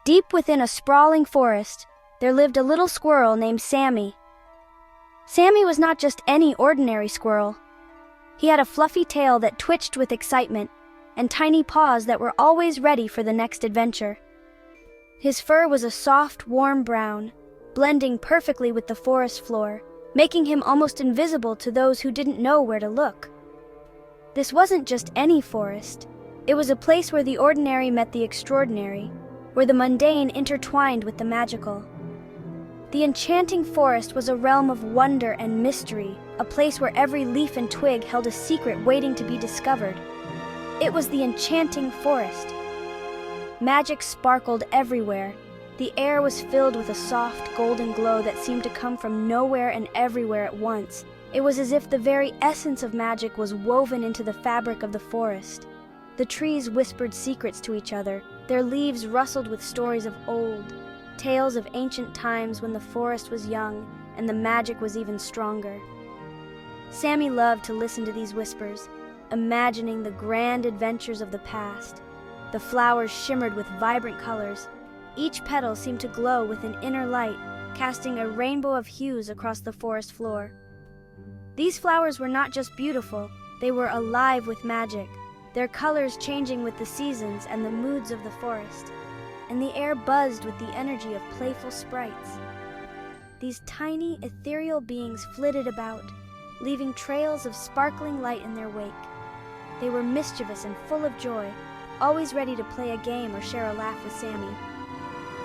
Deep within a sprawling forest, there lived a little squirrel named Sammy. Sammy was not just any ordinary squirrel. He had a fluffy tail that twitched with excitement, and tiny paws that were always ready for the next adventure. His fur was a soft, warm brown, blending perfectly with the forest floor, making him almost invisible to those who didn't know where to look. This wasn't just any forest. It was a place where the ordinary met the extraordinary, where the mundane intertwined with the magical. The enchanting forest was a realm of wonder and mystery, a place where every leaf and twig held a secret waiting to be discovered. It was the enchanting forest. Magic sparkled everywhere. The air was filled with a soft, golden glow that seemed to come from nowhere and everywhere at once. It was as if the very essence of magic was woven into the fabric of the forest. The trees whispered secrets to each other. Their leaves rustled with stories of old, tales of ancient times when the forest was young and the magic was even stronger. Sammy loved to listen to these whispers, imagining the grand adventures of the past. The flowers shimmered with vibrant colors. Each petal seemed to glow with an inner light, casting a rainbow of hues across the forest floor. These flowers were not just beautiful, they were alive with magic, their colors changing with the seasons and the moods of the forest, and the air buzzed with the energy of playful sprites. These tiny, ethereal beings flitted about, leaving trails of sparkling light in their wake. They were mischievous and full of joy, always ready to play a game or share a laugh with Sammy.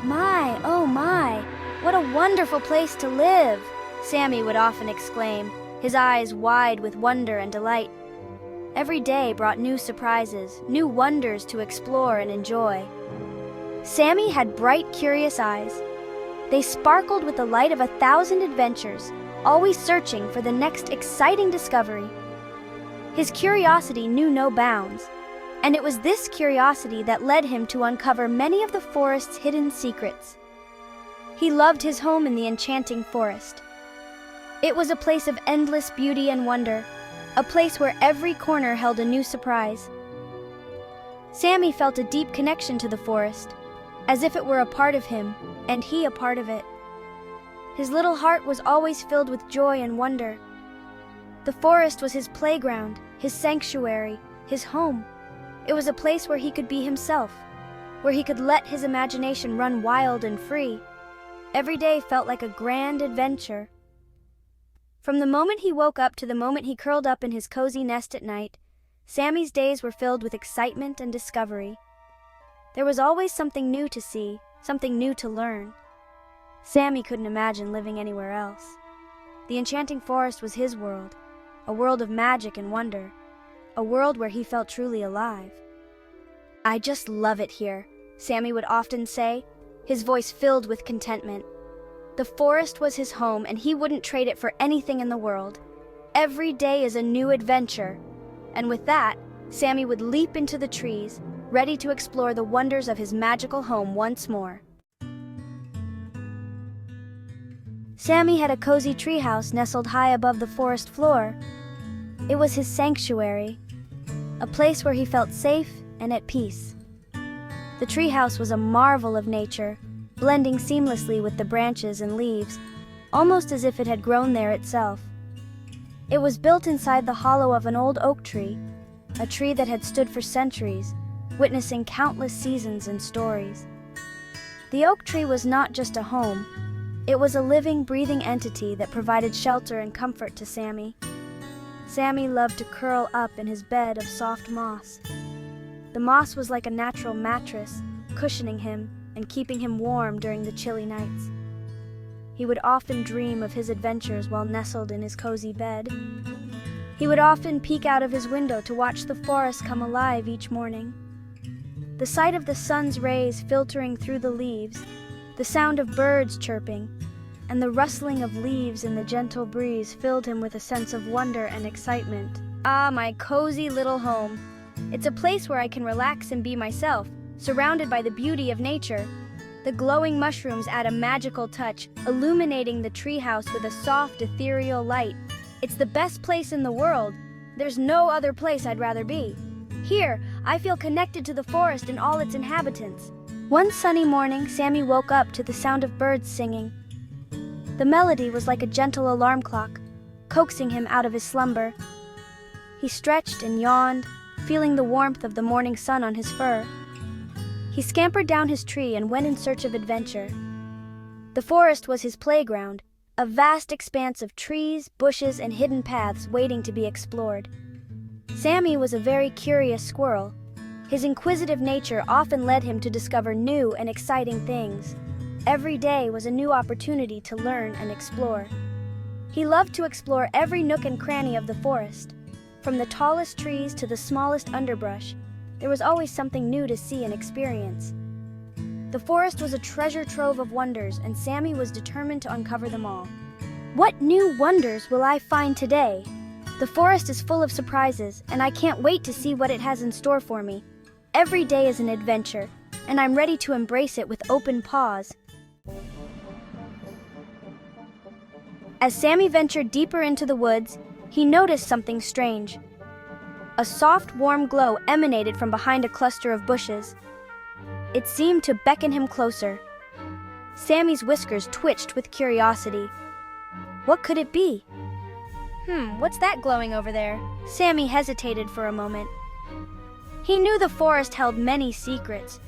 "My, oh my, what a wonderful place to live!" Sammy would often exclaim, his eyes wide with wonder and delight. Every day brought new surprises, new wonders to explore and enjoy. Sammy had bright, curious eyes. They sparkled with the light of 1,000 adventures, always searching for the next exciting discovery. His curiosity knew no bounds, and it was this curiosity that led him to uncover many of the forest's hidden secrets. He loved his home in the enchanting forest. It was a place of endless beauty and wonder, a place where every corner held a new surprise. Sammy felt a deep connection to the forest, as if it were a part of him, and he a part of it. His little heart was always filled with joy and wonder. The forest was his playground, his sanctuary, his home. It was a place where he could be himself, where he could let his imagination run wild and free. Every day felt like a grand adventure. From the moment he woke up to the moment he curled up in his cozy nest at night, Sammy's days were filled with excitement and discovery. There was always something new to see, something new to learn. Sammy couldn't imagine living anywhere else. The enchanting forest was his world, a world of magic and wonder, a world where he felt truly alive. "I just love it here," Sammy would often say, his voice filled with contentment. The forest was his home, and he wouldn't trade it for anything in the world. Every day is a new adventure. And with that, Sammy would leap into the trees, ready to explore the wonders of his magical home once more. Sammy had a cozy treehouse nestled high above the forest floor. It was his sanctuary, a place where he felt safe and at peace. The treehouse was a marvel of nature, blending seamlessly with the branches and leaves, almost as if it had grown there itself. It was built inside the hollow of an old oak tree, a tree that had stood for centuries, witnessing countless seasons and stories. The oak tree was not just a home, it was a living, breathing entity that provided shelter and comfort to Sammy. Sammy loved to curl up in his bed of soft moss. The moss was like a natural mattress, cushioning him and keeping him warm during the chilly nights. He would often dream of his adventures while nestled in his cozy bed. He would often peek out of his window to watch the forest come alive each morning. The sight of the sun's rays filtering through the leaves, the sound of birds chirping, and the rustling of leaves in the gentle breeze filled him with a sense of wonder and excitement. Ah, my cozy little home. It's a place where I can relax and be myself, surrounded by the beauty of nature. The glowing mushrooms add a magical touch, illuminating the treehouse with a soft, ethereal light. It's the best place in the world. There's no other place I'd rather be. Here, I feel connected to the forest and all its inhabitants. One sunny morning, Sammy woke up to the sound of birds singing. The melody was like a gentle alarm clock, coaxing him out of his slumber. He stretched and yawned, feeling the warmth of the morning sun on his fur. He scampered down his tree and went in search of adventure. The forest was his playground, a vast expanse of trees, bushes, and hidden paths waiting to be explored. Sammy was a very curious squirrel. His inquisitive nature often led him to discover new and exciting things. Every day was a new opportunity to learn and explore. He loved to explore every nook and cranny of the forest. From the tallest trees to the smallest underbrush, there was always something new to see and experience. The forest was a treasure trove of wonders, and Sammy was determined to uncover them all. What new wonders will I find today? The forest is full of surprises, and I can't wait to see what it has in store for me. Every day is an adventure, and I'm ready to embrace it with open paws. As Sammy ventured deeper into the woods, he noticed something strange. A soft, warm glow emanated from behind a cluster of bushes. It seemed to beckon him closer. Sammy's whiskers twitched with curiosity. What could it be? What's that glowing over there? Sammy hesitated for a moment. He knew the forest held many secrets.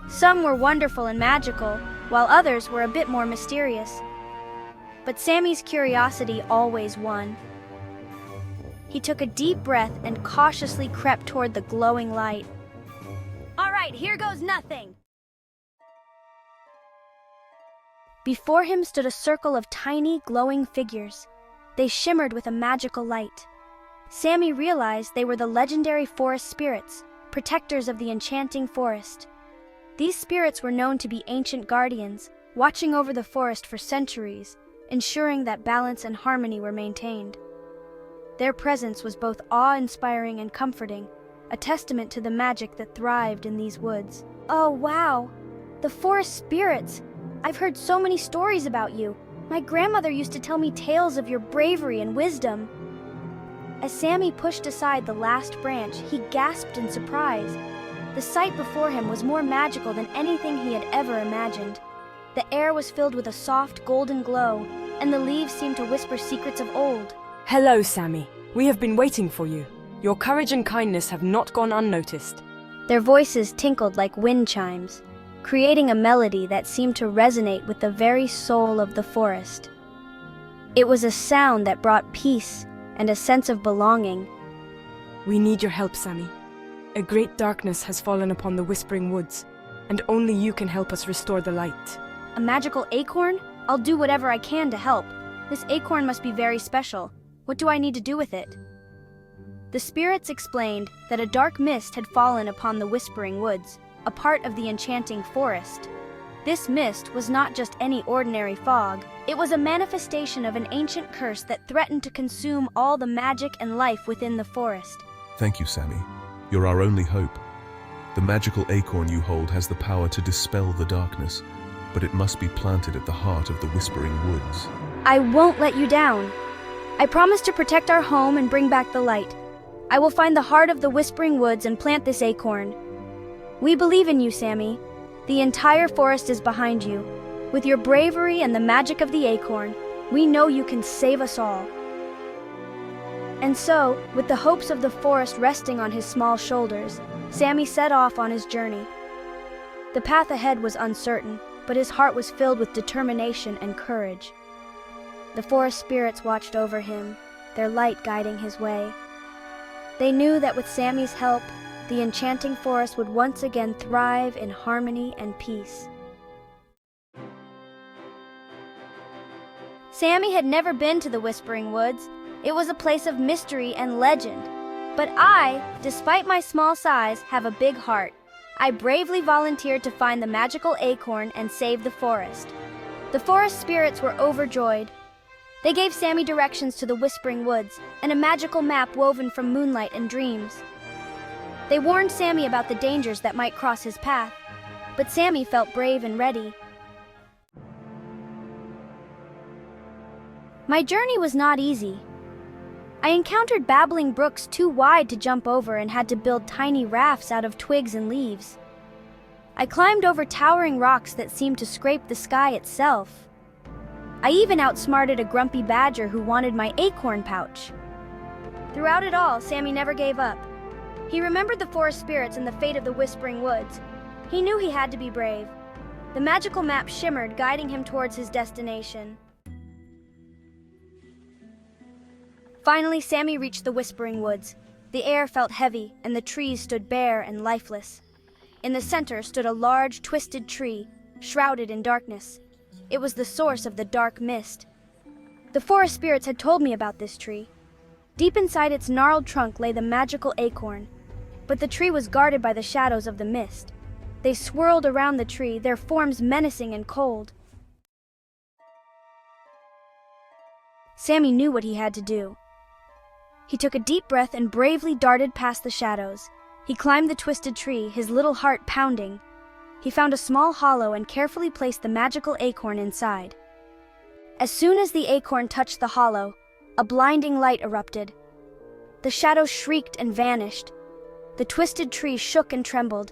Some were wonderful and magical, while others were a bit more mysterious. But Sammy's curiosity always won. He took a deep breath and cautiously crept toward the glowing light. All right, here goes nothing! Before him stood a circle of tiny, glowing figures. They shimmered with a magical light. Sammy realized they were the legendary forest spirits, protectors of the enchanting forest. These spirits were known to be ancient guardians, watching over the forest for centuries, ensuring that balance and harmony were maintained. Their presence was both awe-inspiring and comforting, a testament to the magic that thrived in these woods. Oh, wow! The forest spirits! I've heard so many stories about you. My grandmother used to tell me tales of your bravery and wisdom. As Sammy pushed aside the last branch, he gasped in surprise. The sight before him was more magical than anything he had ever imagined. The air was filled with a soft, golden glow, and the leaves seemed to whisper secrets of old. Hello, Sammy. We have been waiting for you. Your courage and kindness have not gone unnoticed. Their voices tinkled like wind chimes, creating a melody that seemed to resonate with the very soul of the forest. It was a sound that brought peace and a sense of belonging. We need your help, Sammy. A great darkness has fallen upon the Whispering Woods, and only you can help us restore the light. A magical acorn? I'll do whatever I can to help. This acorn must be very special. What do I need to do with it? The spirits explained that a dark mist had fallen upon the Whispering Woods, a part of the enchanting forest. This mist was not just any ordinary fog. It was a manifestation of an ancient curse that threatened to consume all the magic and life within the forest. Thank you, Sammy. You're our only hope. The magical acorn you hold has the power to dispel the darkness, but it must be planted at the heart of the Whispering Woods. I won't let you down. I promise to protect our home and bring back the light. I will find the heart of the Whispering Woods and plant this acorn. We believe in you, Sammy. The entire forest is behind you. With your bravery and the magic of the acorn, we know you can save us all. And so, with the hopes of the forest resting on his small shoulders, Sammy set off on his journey. The path ahead was uncertain, but his heart was filled with determination and courage. The forest spirits watched over him, their light guiding his way. They knew that with Sammy's help, the enchanting forest would once again thrive in harmony and peace. Sammy had never been to the Whispering Woods. It was a place of mystery and legend. But I, despite my small size, have a big heart. I bravely volunteered to find the magical acorn and save the forest. The forest spirits were overjoyed. They gave Sammy directions to the Whispering Woods and a magical map woven from moonlight and dreams. They warned Sammy about the dangers that might cross his path, but Sammy felt brave and ready. My journey was not easy. I encountered babbling brooks too wide to jump over and had to build tiny rafts out of twigs and leaves. I climbed over towering rocks that seemed to scrape the sky itself. I even outsmarted a grumpy badger who wanted my acorn pouch. Throughout it all, Sammy never gave up. He remembered the forest spirits and the fate of the Whispering Woods. He knew he had to be brave. The magical map shimmered, guiding him towards his destination. Finally, Sammy reached the Whispering Woods. The air felt heavy, and the trees stood bare and lifeless. In the center stood a large, twisted tree, shrouded in darkness. It was the source of the dark mist. The forest spirits had told me about this tree. Deep inside its gnarled trunk lay the magical acorn, but the tree was guarded by the shadows of the mist. They swirled around the tree, their forms menacing and cold. Sammy knew what he had to do. He took a deep breath and bravely darted past the shadows. He climbed the twisted tree, his little heart pounding. He found a small hollow and carefully placed the magical acorn inside. As soon as the acorn touched the hollow, a blinding light erupted. The shadows shrieked and vanished. The twisted tree shook and trembled,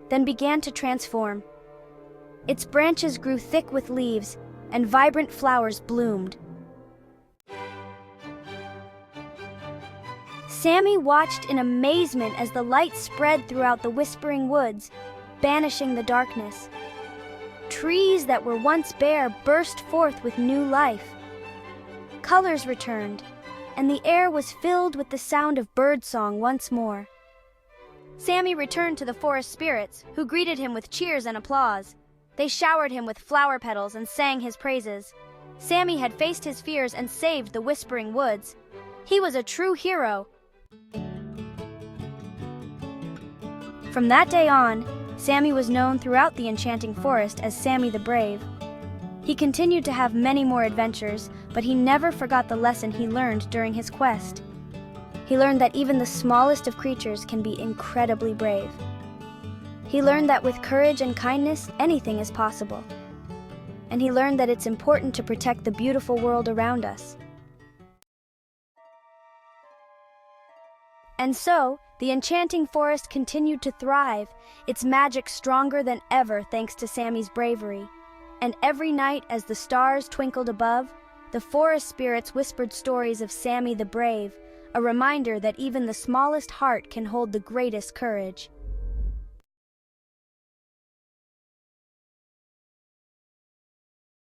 then began to transform. Its branches grew thick with leaves, and vibrant flowers bloomed. Sammy watched in amazement as the light spread throughout the Whispering Woods, banishing the darkness. Trees that were once bare burst forth with new life. Colors returned, and the air was filled with the sound of birdsong once more. Sammy returned to the forest spirits, who greeted him with cheers and applause. They showered him with flower petals and sang his praises. Sammy had faced his fears and saved the Whispering Woods. He was a true hero. From that day on, Sammy was known throughout the Enchanting Forest as Sammy the Brave. He continued to have many more adventures, but he never forgot the lesson he learned during his quest. He learned that even the smallest of creatures can be incredibly brave. He learned that with courage and kindness, anything is possible. And he learned that it's important to protect the beautiful world around us. And so, the Enchanting Forest continued to thrive, its magic stronger than ever thanks to Sammy's bravery. And every night, as the stars twinkled above, the forest spirits whispered stories of Sammy the Brave, a reminder that even the smallest heart can hold the greatest courage.